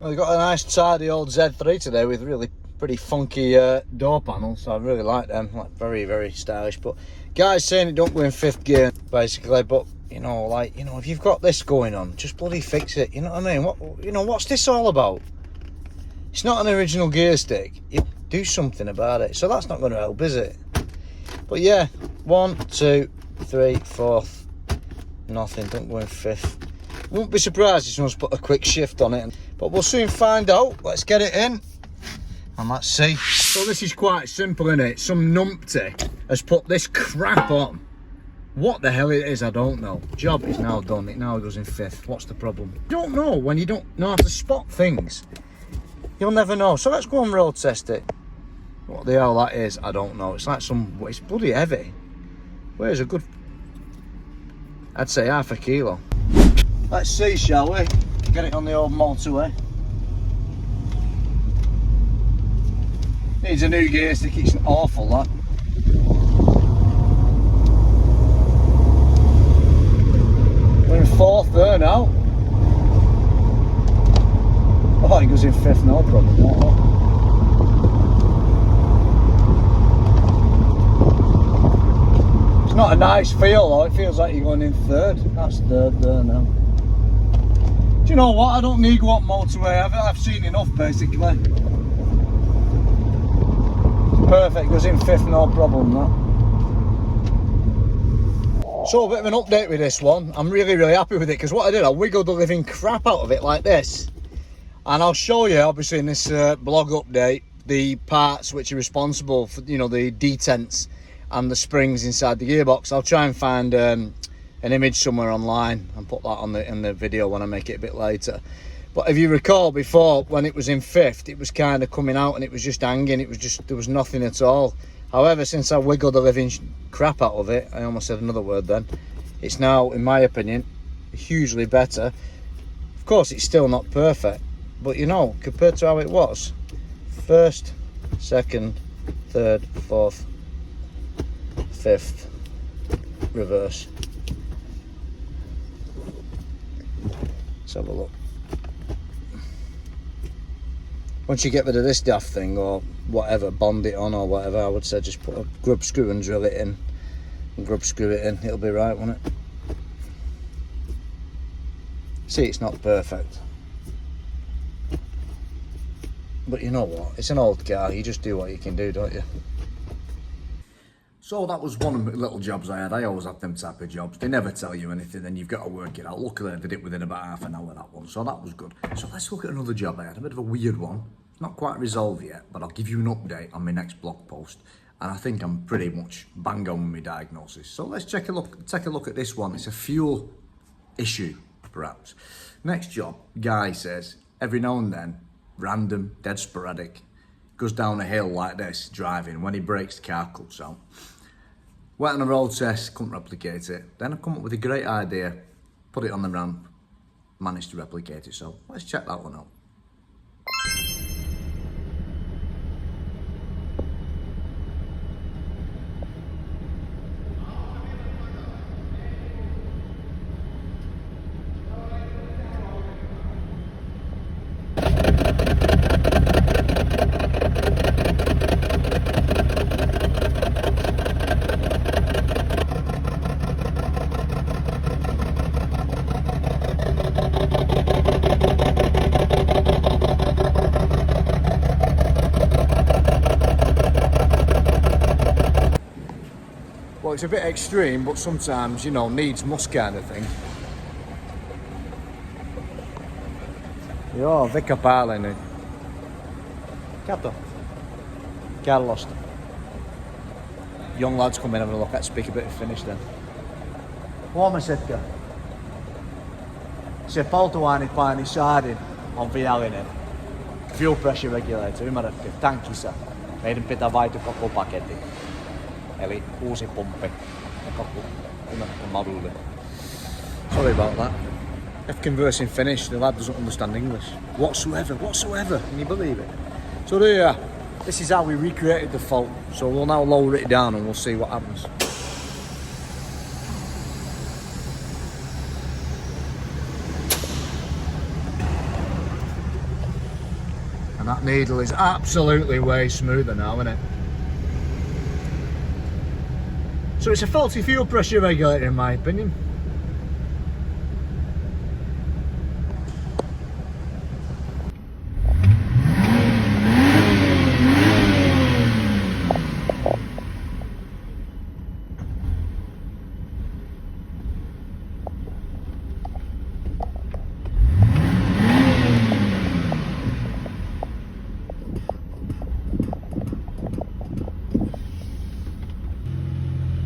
We've got a nice tidy old Z3 today with really pretty funky door panels, so I really like them, like very, very stylish. But guys saying it don't go in 5th gear, basically, but you know, like, you know, if you've got this going on, just bloody fix it, you know what I mean? What, you know, what's this all about? It's not an original gear stick. You do something about it. So that's not going to help, is it? But yeah, 1, 2, 3, 4th, nothing, don't go in 5th. Won't be surprised if someone's put a quick shift on it, but we'll soon find out. Let's get it in and let's see. So this is quite simple, isn't it? Some numpty has put this crap on. What the hell it is, I don't know. Job is now done. It now goes in 5th. What's the problem? You don't know when you don't know how to spot things. You'll never know. So let's go and road test it. What the hell that is, I don't know. It's like it's bloody heavy. Where's a good, I'd say half a kilo. Let's see, shall we? Get it on the old motorway. Needs a new gear stick, it's awful that. We're in 4th there now. Oh, it goes in 5th, no problem. It's not a nice feel though, it feels like you're going in 3rd. That's 3rd there now. Do you know what? I don't need to go up motorway. I've seen enough basically. Perfect, goes in 5th, no problem that. So a bit of an update with this one. I'm really happy with it because what I did, I wiggled the living crap out of it like this. And I'll show you obviously in this blog update the parts which are responsible for, you know, the detents and the springs inside the gearbox. I'll try and find an image somewhere online and put that on in the video when I make it a bit later. But if you recall before, when it was in 5th, it was kind of coming out and it was just hanging. It was just, there was nothing at all. However, since I wiggled the living crap out of it, I almost said another word then, it's now, in my opinion, hugely better. Of course, it's still not perfect, but you know, compared to how it was, 1st, 2nd, 3rd, 4th, 5th, reverse. Let's have a look. Once you get rid of this daft thing or whatever, bond it on or whatever, I would say just put a grub screw and drill it in. And grub screw it in, it'll be right, won't it? See, it's not perfect. But you know what, it's an old car, you just do what you can do, don't you? So that was one of the little jobs I had. I always have them type of jobs. They never tell you anything, then you've got to work it out. Luckily I did it within about half an hour, that one, so that was good. So let's look at another job I had, a bit of a weird one. It's not quite resolved yet, but I'll give you an update on my next blog post. And I think I'm pretty much bang on with my diagnosis. So let's take a look at this one. It's a fuel issue, perhaps. Next job, guy says, every now and then, random, dead sporadic, goes down a hill like this, driving. When he brakes, the car cuts out. Went on a road test, couldn't replicate it. Then I come up with a great idea, put it on the ramp, managed to replicate it. So let's check that one out. Well, it's a bit extreme, but sometimes, you know, needs must kind of thing. Joo, vika päälle nyt. Kato. Carlos. Young lads come in and have a look at, speak a bit of Finnish then. Huomasitkö? Se polttoainepaini saadin on viallinen. Fuel pressure regulator, ymmärrätkö? Tankissa. Meidän pitää vaihtaa koko paketti. Eli uusi pumppi ja koko moduli. Sorry about that. If conversing Finnish, the lad doesn't understand English whatsoever. Can you believe it? So there, this is how we recreated the fault. So we'll now lower it down and we'll see what happens. And that needle is absolutely way smoother now, isn't it? So it's a faulty fuel pressure regulator in my opinion.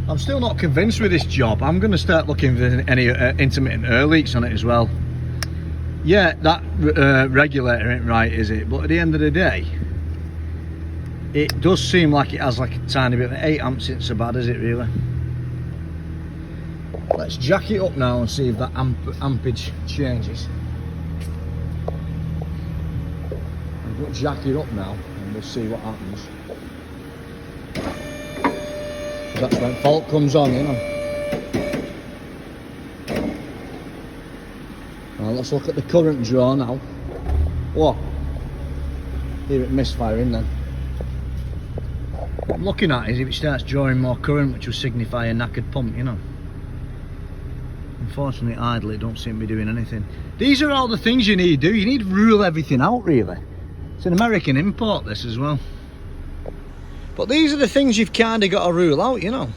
I'm still not convinced with this job. I'm going to start looking for any intermittent air leaks on it as well. Yeah, that regulator ain't right, is it? But at the end of the day, it does seem like it has like a tiny bit of 8 amps. Isn't so bad, is it really? Let's jack it up now and see if that ampage changes. I'm going to jack it up now and we'll see what happens. That's when fault comes on, you know. Well, let's look at the current draw now. Whoa, hear it misfiring then. What I'm looking at is if it starts drawing more current, which will signify a knackered pump, you know. Unfortunately, idle, it don't seem to be doing anything. These are all the things you need to do. You need to rule everything out, really. It's an American import, this as well. But these are the things you've kind of got to rule out, you know.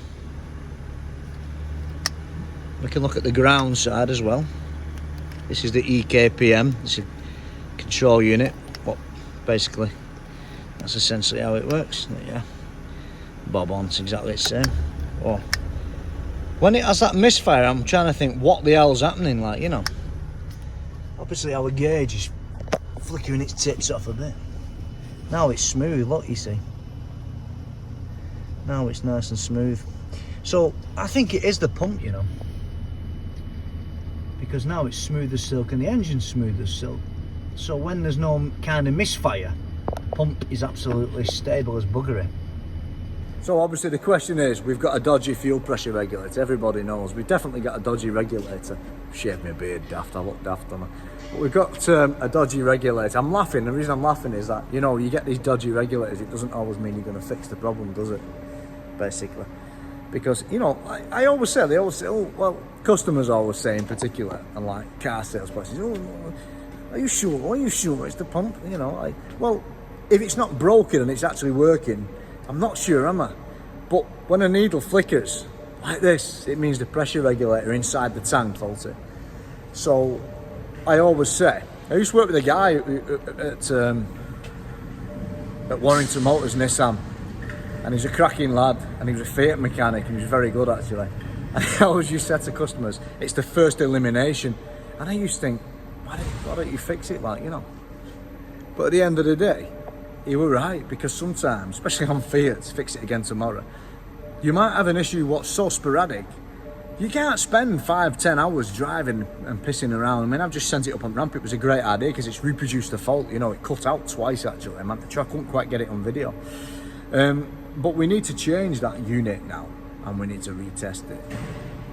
We can look at the ground side as well. This is the EKPM. It's a control unit. But basically, that's essentially how it works. Yeah. Bob on, it's exactly the same. Oh. When it has that misfire, I'm trying to think what the hell's happening, like, you know. Obviously, our gauge is flickering its tips off a bit. Now it's smooth, look, you see. Now it's nice and smooth. So I think it is the pump, you know, because now it's smooth as silk and the engine's smooth as silk. So when there's no kind of misfire, pump is absolutely stable as buggery. So obviously the question is, we've got a dodgy fuel pressure regulator. Everybody knows we've definitely got a dodgy regulator. Shaved my beard daft, I look daft on it. But we've got a dodgy regulator. I'm laughing. The reason I'm laughing is that, you know, you get these dodgy regulators, it doesn't always mean you're going to fix the problem, does it? Basically, because, you know, I always say, they always say, oh, well, customers always say in particular, and like car sales places, oh, are you sure? Are you sure it's the pump? You know, well, if it's not broken and it's actually working, I'm not sure, am I? But when a needle flickers like this, it means the pressure regulator inside the tank faulty. So I always say, I used to work with a guy at Warrington Motors Nissan. And he's a cracking lad, and he was a Fiat mechanic, and he was very good actually. And I always used to say to customers, it's the first elimination. And I used to think, why don't you fix it, like, you know? But at the end of the day, you were right, because sometimes, especially on Fiats, fix it again tomorrow, you might have an issue what's so sporadic, you can't spend 5-10 hours driving and pissing around. I mean, I've just sent it up on ramp. It was a great idea because it's reproduced the fault, you know, it cut out twice actually. I couldn't quite get it on video. But we need to change that unit now, and we need to retest it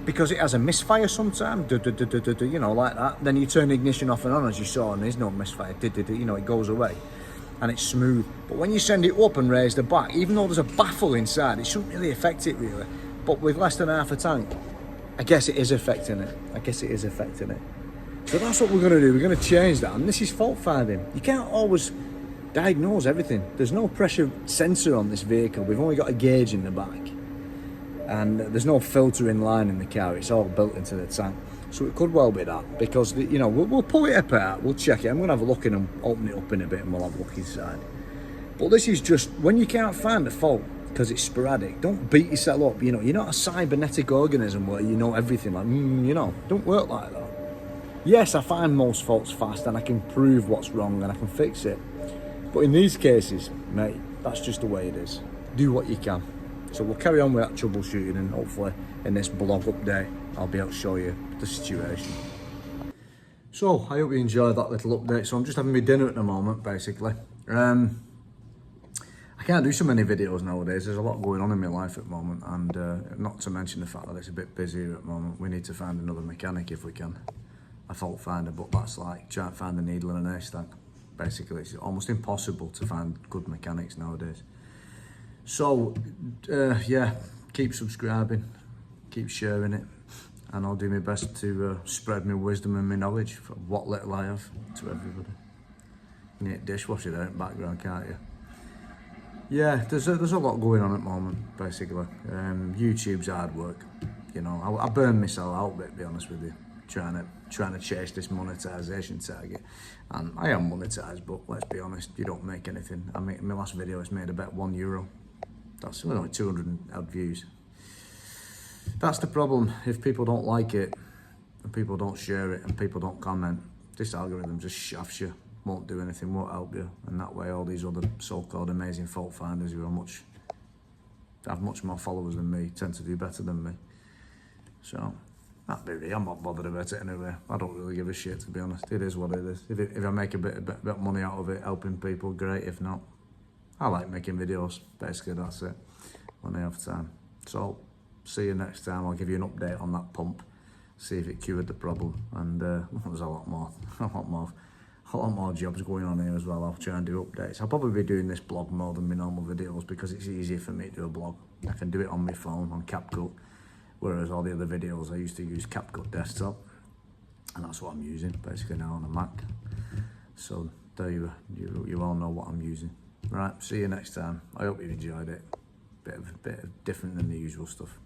because it has a misfire sometimes, you know, like that. Then you turn the ignition off and on, as you saw, and there's no misfire, you know, it goes away and it's smooth. But when you send it up and raise the back, even though there's a baffle inside, it shouldn't really affect it really. But with less than half a tank, I guess it is affecting it. So that's what we're going to do. We're going to change that, and this is fault finding. You can't always diagnose everything. There's no pressure sensor on this vehicle. We've only got a gauge in the back, and there's no filtering line in the car. It's all built into the tank. So it could well be that, because you know, we'll pull it apart, we'll check it. I'm gonna have a look in and open it up in a bit, and we'll have a look inside. But this is just when you can't find the fault because it's sporadic. Don't beat yourself up. You know, you're not a cybernetic organism where you know everything. Like, you know, don't work like that. Yes, I find most faults fast, and I can prove what's wrong, and I can fix it. But in these cases, mate, that's just the way it is. Do what you can. So we'll carry on with that troubleshooting, and hopefully in this blog update, I'll be able to show you the situation. So I hope you enjoyed that little update. So I'm just having my dinner at the moment, basically. I can't do so many videos nowadays. There's a lot going on in my life at the moment, and not to mention the fact that it's a bit busier at the moment. We need to find another mechanic if we can. A fault finder, but that's like trying to find the needle in an haystack. Basically, it's almost impossible to find good mechanics nowadays. So, yeah, keep subscribing, keep sharing it, and I'll do my best to spread my wisdom and my knowledge for what little I have to everybody. You need a dishwasher there in the background, can't you? Yeah, there's a lot going on at the moment, basically. YouTube's hard work. You know, I burn myself out a bit, to be honest with you, trying to chase this monetization target. And I am monetized, but let's be honest, you don't make anything. I mean, my last video has made about €1. That's only 200 odd views. That's the problem. If people don't like it, and people don't share it, and people don't comment, this algorithm just shafts you. Won't do anything, won't help you, and that way all these other so-called amazing fault finders who have much more followers than me tend to do better than me. So that be me. I'm not bothered about it anyway. I don't really give a shit, to be honest. It is what it is. If I make a bit of money out of it, helping people, great. If not, I like making videos. Basically, that's it. When I have time. So see you next time. I'll give you an update on that pump. See if it cured the problem. And there's a lot more jobs going on here as well. I'll try and do updates. I'll probably be doing this blog more than my normal videos because it's easier for me to do a blog. I can do it on my phone, on CapCut, whereas all the other videos I used to use CapCut desktop, and that's what I'm using basically now on a Mac. So there you all know what I'm using. Right, see you next time. I hope you enjoyed it. Bit of different than the usual stuff.